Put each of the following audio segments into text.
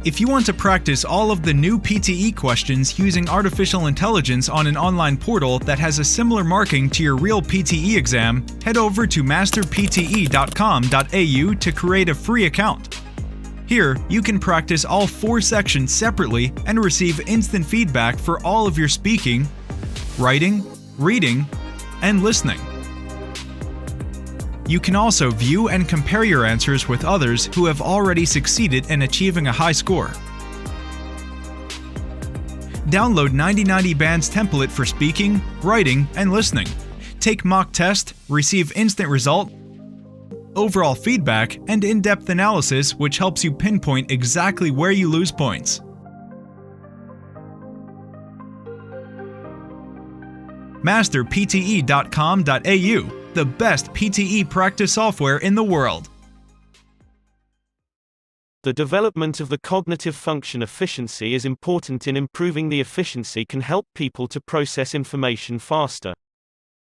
If you want to practice all of the new PTE questions using artificial intelligence on an online portal that has a similar marking to your real PTE exam, head over to masterpte.com.au to create a free account. Here, you can practice all 4 sections separately and receive instant feedback for all of your speaking, writing, reading, and listening. You can also view and compare your answers with others who have already succeeded in achieving a high score. Download 9090 Band's template for speaking, writing, and listening. Take mock test, receive instant result, overall feedback, and in-depth analysis which helps you pinpoint exactly where you lose points. masterpte.com.au, the best PTE practice software in the world. The development of the cognitive function efficiency is important in improving the efficiency can help people to process information faster.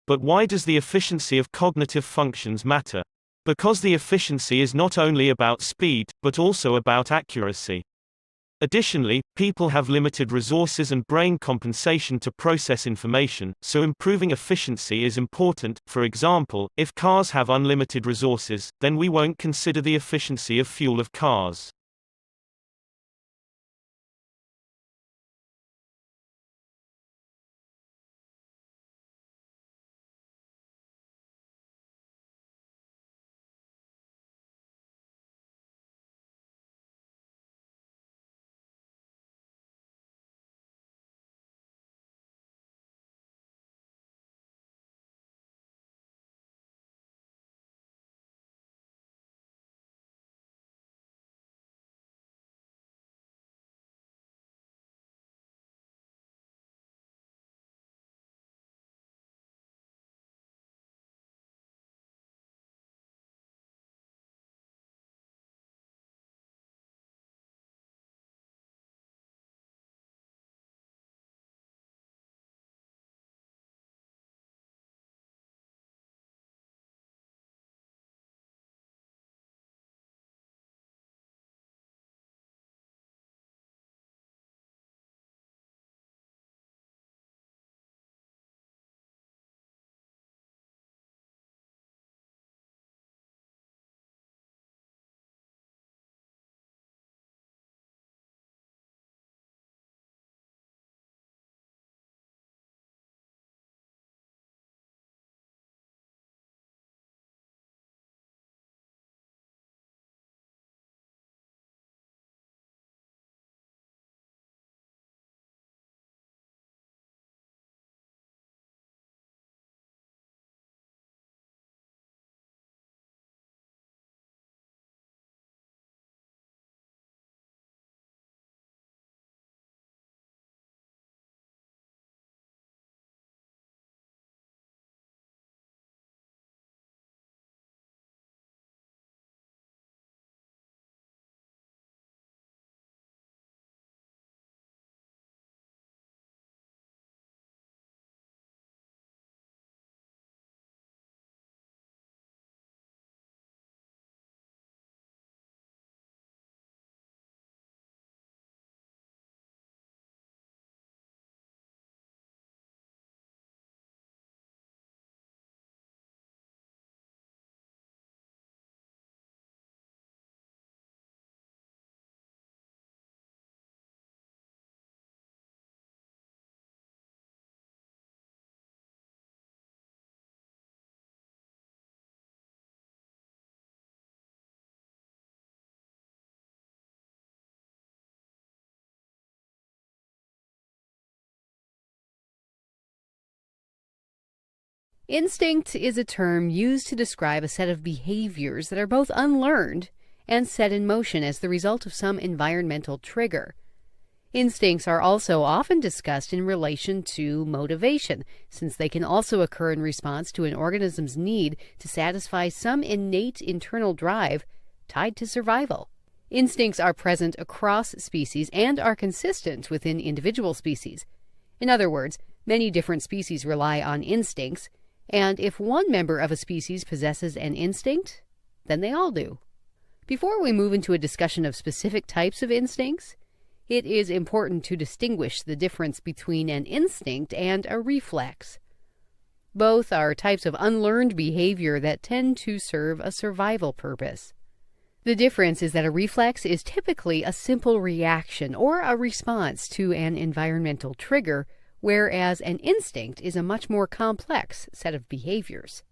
But why does the efficiency of cognitive functions matter? Because the efficiency is not only about speed, but also about accuracy. Additionally, people have limited resources and brain compensation to process information, so improving efficiency is important. For example, if cars have unlimited resources, then we won't consider the efficiency of fuel of cars. Instinct is a term used to describe a set of behaviors that are both unlearned and set in motion as the result of some environmental trigger. Instincts are also often discussed in relation to motivation, since they can also occur in response to an organism's need to satisfy some innate internal drive tied to survival. Instincts are present across species and are consistent within individual species. In other words, many different species rely on instincts, and if one member of a species possesses an instinct, then they all do. Before we move into a discussion of specific types of instincts, it is important to distinguish the difference between an instinct and a reflex. Both are types of unlearned behavior that tend to serve a survival purpose. The difference is that a reflex is typically a simple reaction or a response to an environmental trigger, whereas an instinct is a much more complex set of behaviors.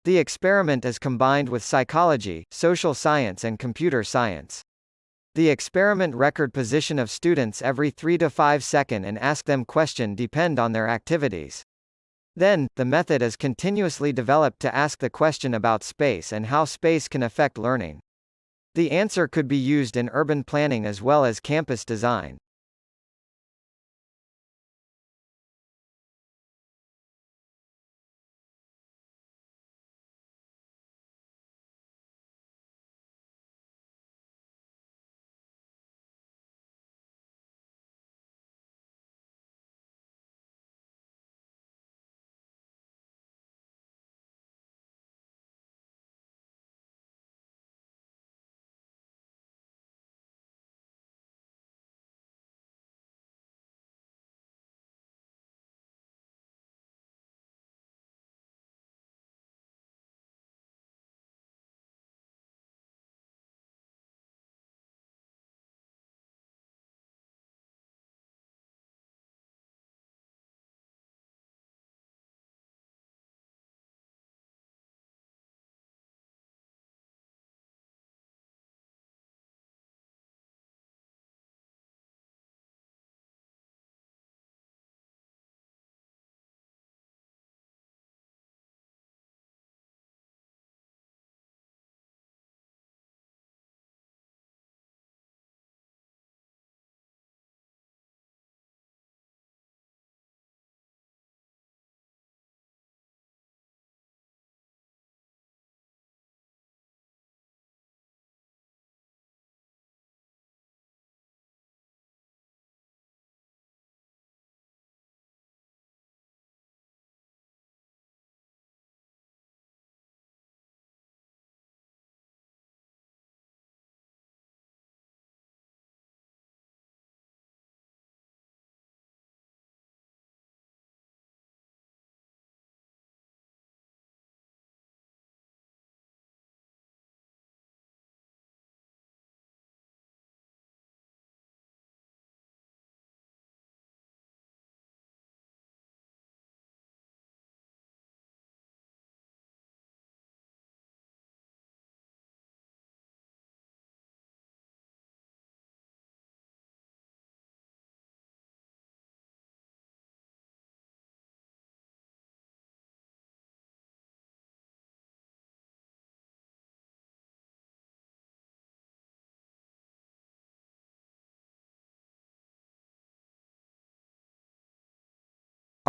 The experiment is combined with psychology, social science and computer science. The experiment record position of students every 3 to 5 seconds and ask them question depend on their activities. Then, the method is continuously developed to ask the question about space and how space can affect learning. The answer could be used in urban planning as well as campus design.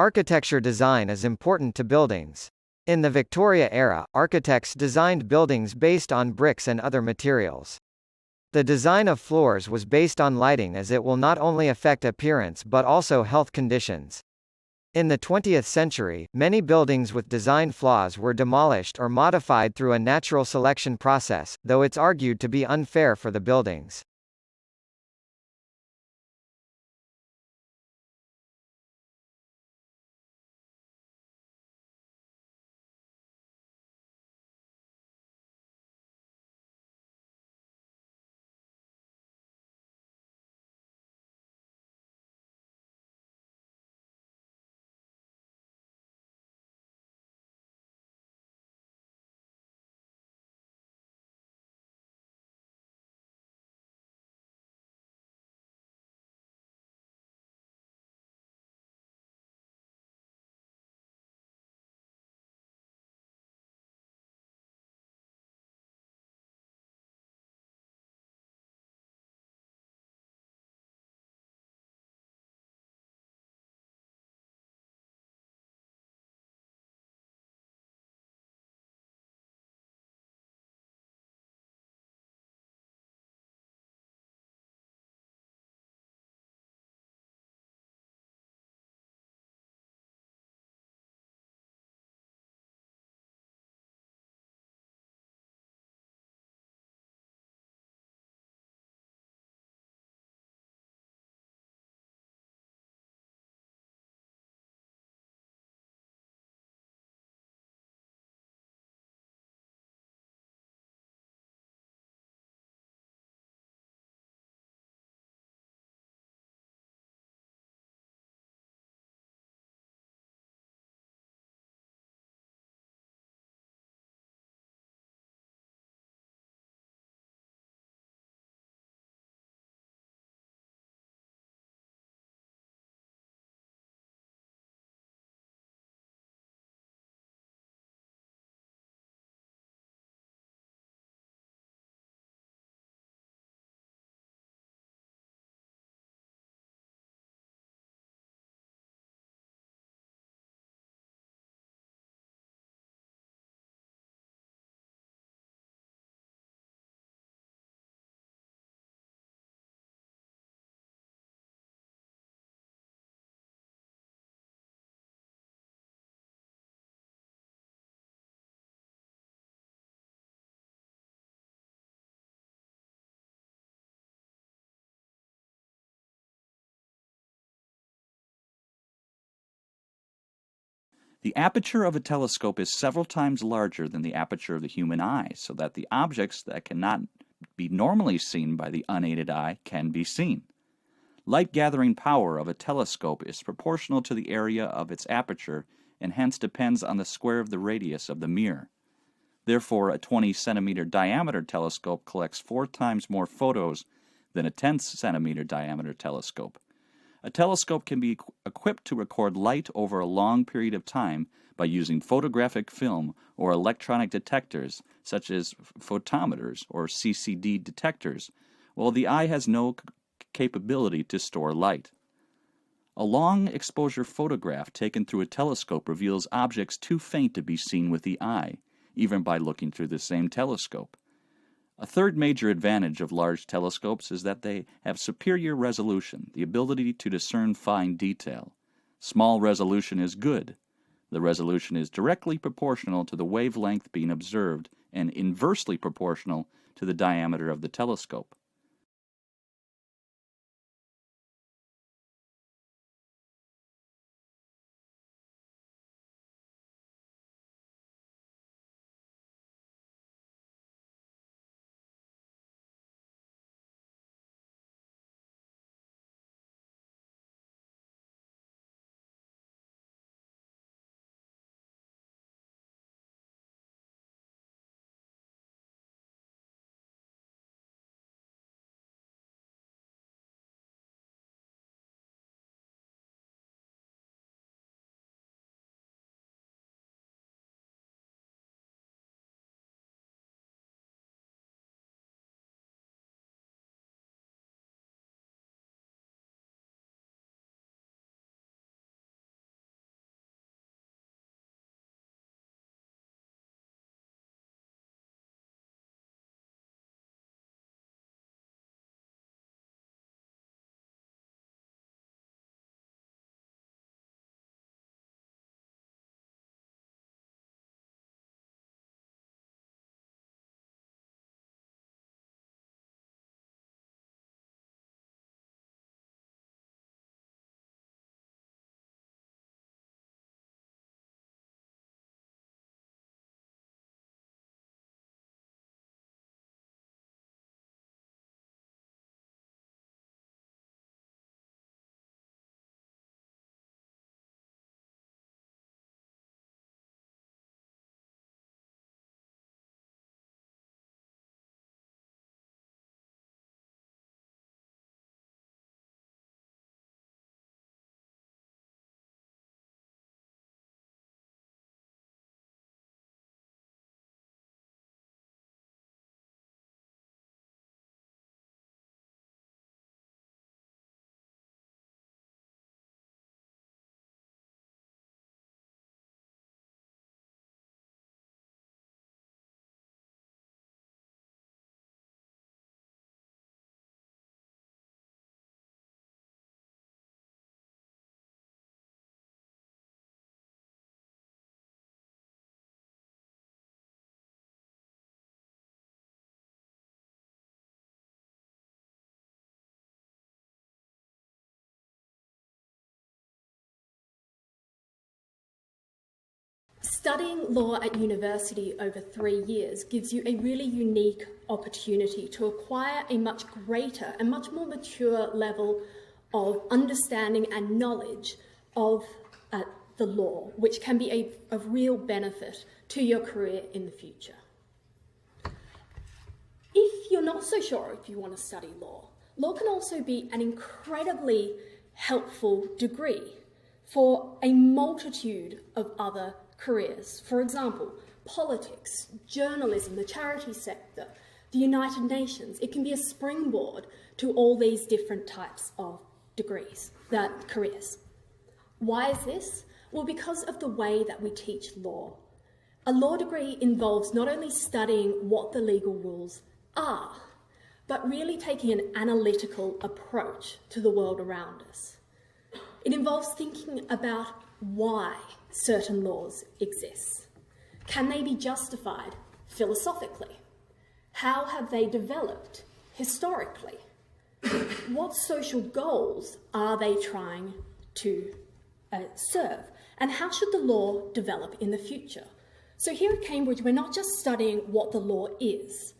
Architecture design is important to buildings. In the Victoria era, architects designed buildings based on bricks and other materials. The design of floors was based on lighting, as it will not only affect appearance but also health conditions. In the 20th century, many buildings with design flaws were demolished or modified through a natural selection process, though it's argued to be unfair for the buildings. The aperture of a telescope is several times larger than the aperture of the human eye, so that the objects that cannot be normally seen by the unaided eye can be seen. Light gathering power of a telescope is proportional to the area of its aperture and hence depends on the square of the radius of the mirror. Therefore, a 20-centimeter diameter telescope collects 4 times more photos than a 10-centimeter diameter telescope. A telescope can be equipped to record light over a long period of time by using photographic film or electronic detectors, such as photometers or CCD detectors, while the eye has no capability to store light. A long exposure photograph taken through a telescope reveals objects too faint to be seen with the eye, even by looking through the same telescope. A third major advantage of large telescopes is that they have superior resolution, the ability to discern fine detail. Small resolution is good. The resolution is directly proportional to the wavelength being observed and inversely proportional to the diameter of the telescope. Studying law at university over 3 years gives you a really unique opportunity to acquire a much greater and much more mature level of understanding and knowledge of the law, which can be of real benefit to your career in the future. If you're not so sure if you want to study law, law can also be an incredibly helpful degree for a multitude of other careers. For example, politics, journalism, the charity sector, the United Nations. It can be a springboard to all these different types of careers. Why is this? Well, because of the way that we teach law. A law degree involves not only studying what the legal rules are, but really taking an analytical approach to the world around us. It involves thinking about why certain laws exist. Can they be justified philosophically? How have they developed historically? What social goals are they trying to serve? And how should the law develop in the future? So here at Cambridge, we're not just studying what the law is.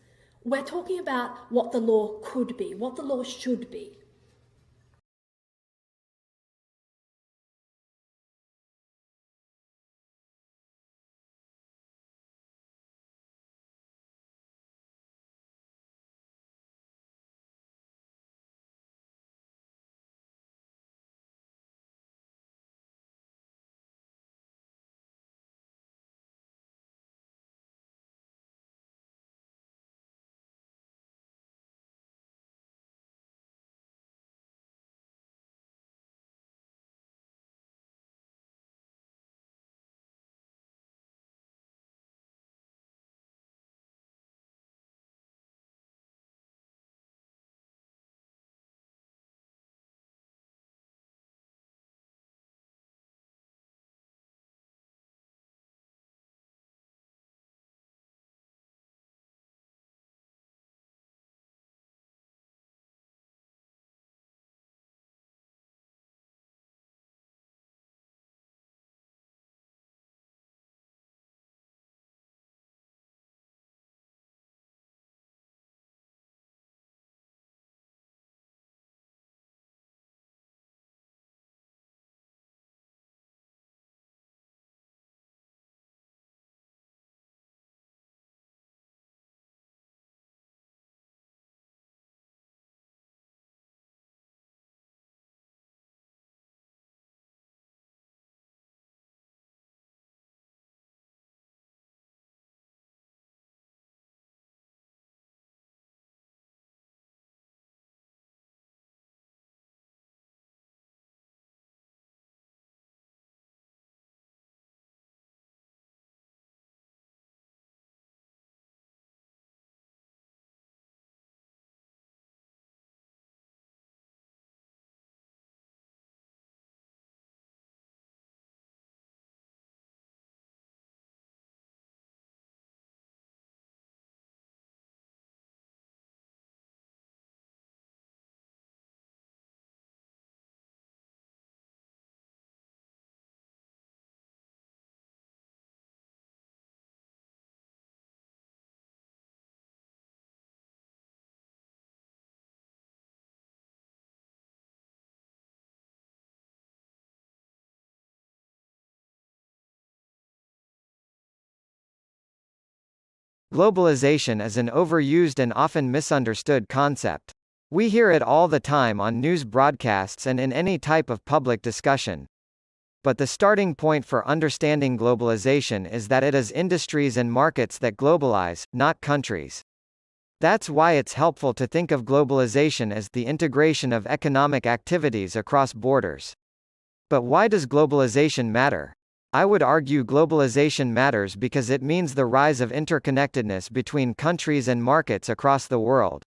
We're talking about what the law could be, what the law should be. Globalization is an overused and often misunderstood concept. We hear it all the time on news broadcasts and in any type of public discussion. But the starting point for understanding globalization is that it is industries and markets that globalize, not countries. That's why it's helpful to think of globalization as the integration of economic activities across borders. But why does globalization matter? I would argue globalization matters because it means the rise of interconnectedness between countries and markets across the world.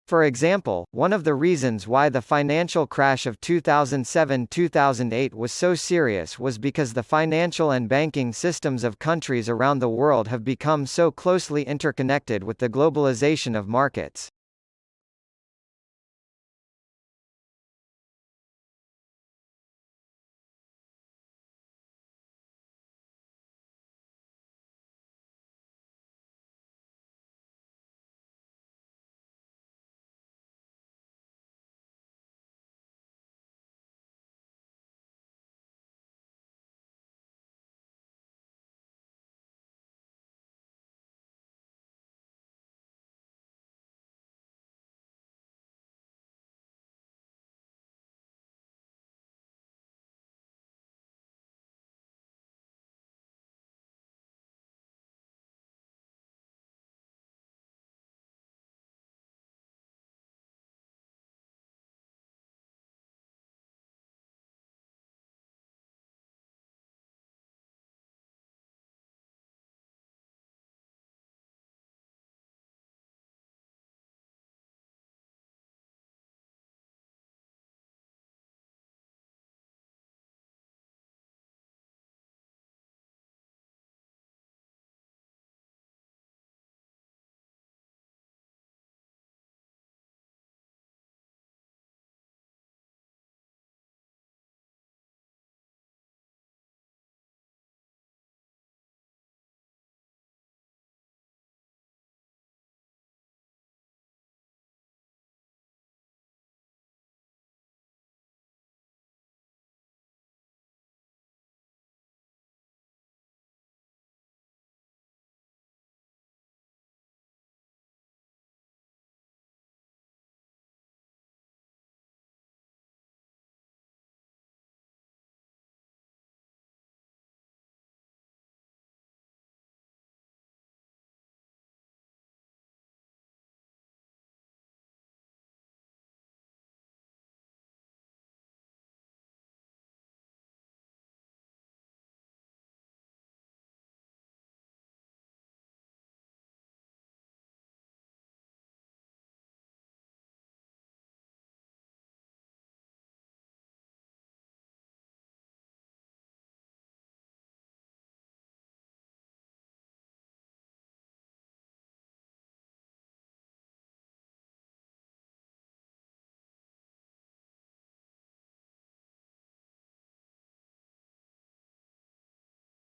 For example, one of the reasons why the financial crash of 2007-2008 was so serious was because the financial and banking systems of countries around the world have become so closely interconnected with the globalization of markets.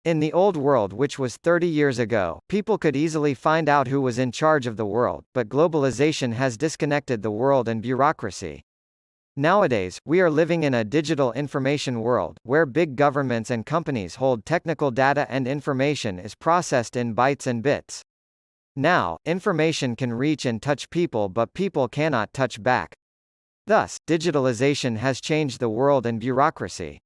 In the old world, which was 30 years ago, people could easily find out who was in charge of the world, but globalization has disconnected the world and bureaucracy. Nowadays, we are living in a digital information world, where big governments and companies hold technical data and information is processed in bytes and bits. Now, information can reach and touch people, but people cannot touch back. Thus, digitalization has changed the world and bureaucracy.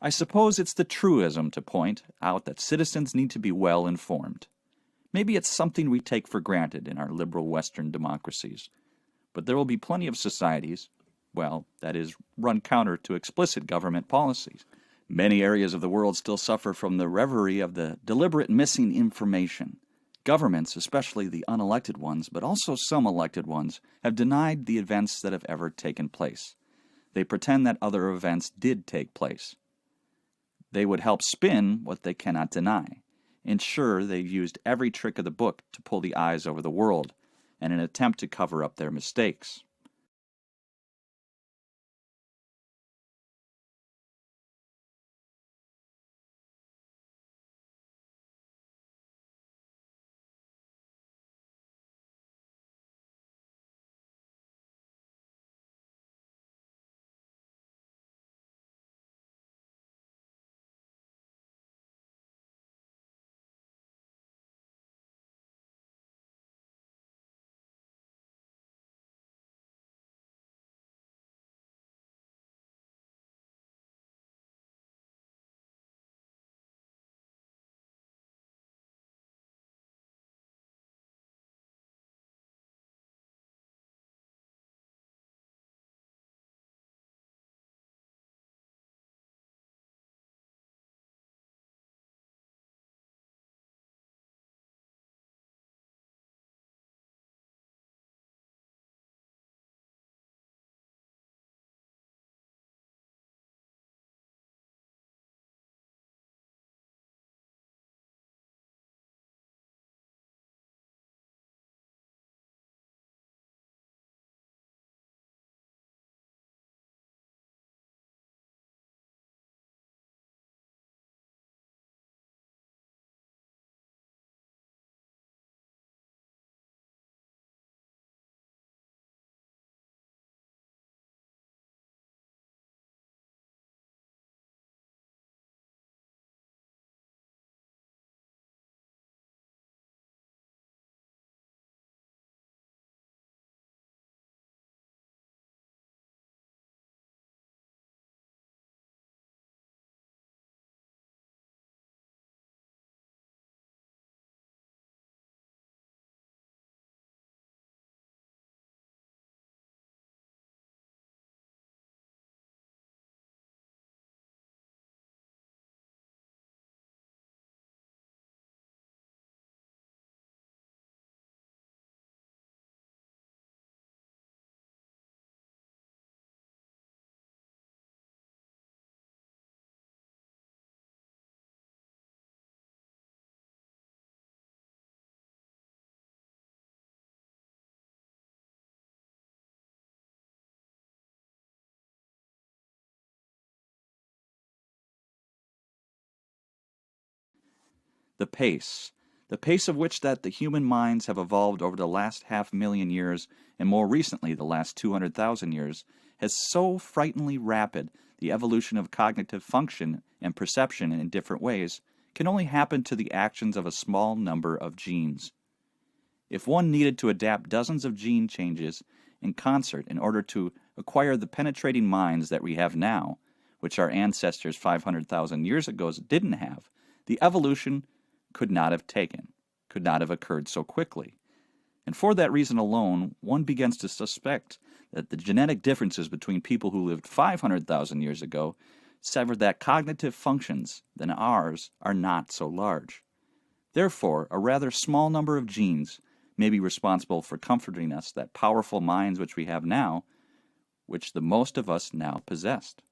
I suppose it's the truism to point out that citizens need to be well informed. Maybe it's something we take for granted in our liberal Western democracies, but there will be plenty of societies, well, that is, run counter to explicit government policies. Many areas of the world still suffer from the reverie of the deliberate missing information. Governments, especially the unelected ones, but also some elected ones, have denied the events that have ever taken place. They pretend that other events did take place. They would help spin what they cannot deny. Ensure they've used every trick of the book to pull the eyes over the world, in an attempt to cover up their mistakes. the pace of which that the human minds have evolved over the last 500,000 years, and more recently the last 200,000 years, has so frighteningly rapid the evolution of cognitive function and perception in different ways can only happen to the actions of a small number of genes. If one needed to adapt dozens of gene changes in concert in order to acquire the penetrating minds that we have now, which our ancestors 500,000 years ago didn't have, the evolution could not have occurred so quickly. And for that reason alone, one begins to suspect that the genetic differences between people who lived 500,000 years ago severed that cognitive functions than ours are not so large. Therefore, a rather small number of genes may be responsible for comforting us that powerful minds which we have now, which the most of us now possessed.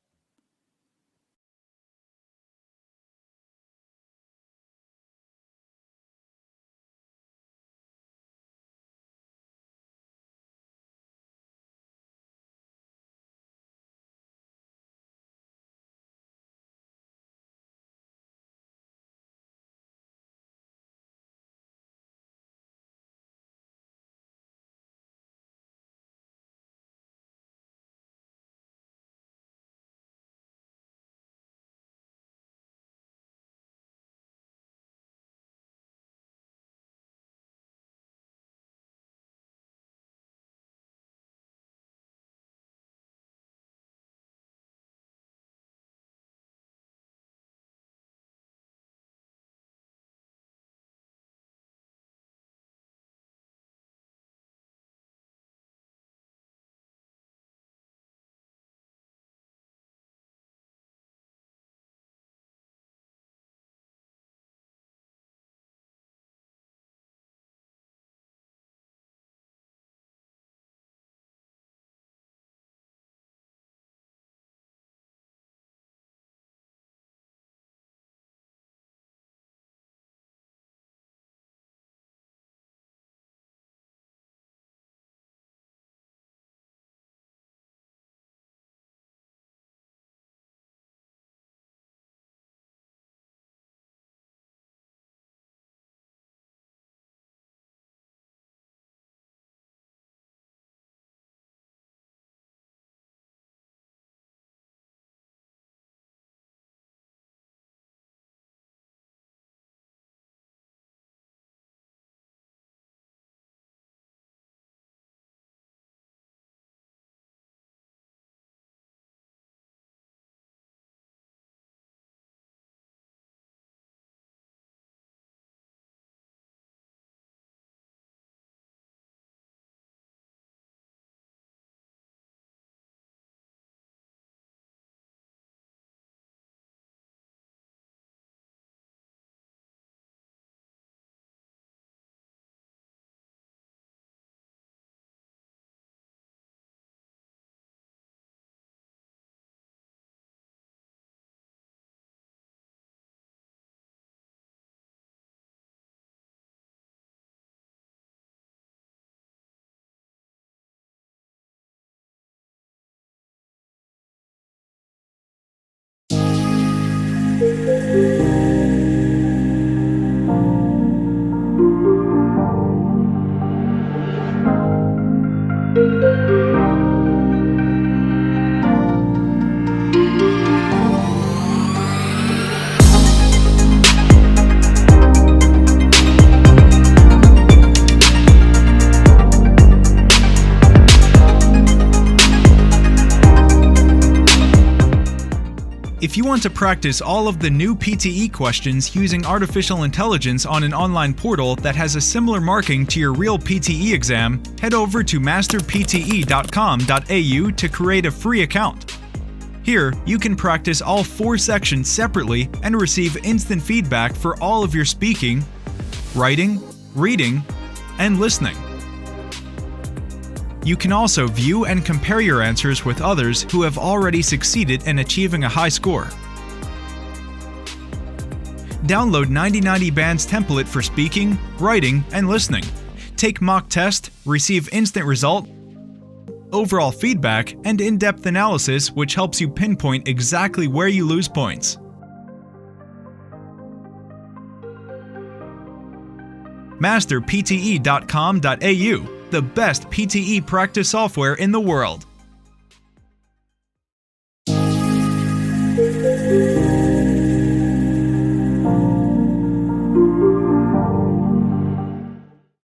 If you want to practice all of the new PTE questions using artificial intelligence on an online portal that has a similar marking to your real PTE exam, head over to masterpte.com.au to create a free account. Here, you can practice all 4 sections separately and receive instant feedback for all of your speaking, writing, reading, and listening. You can also view and compare your answers with others who have already succeeded in achieving a high score. Download 9090 Band's template for speaking, writing, and listening. Take mock test, receive instant result, overall feedback, and in-depth analysis which helps you pinpoint exactly where you lose points. masterpte.com.au, the best PTE practice software in the world.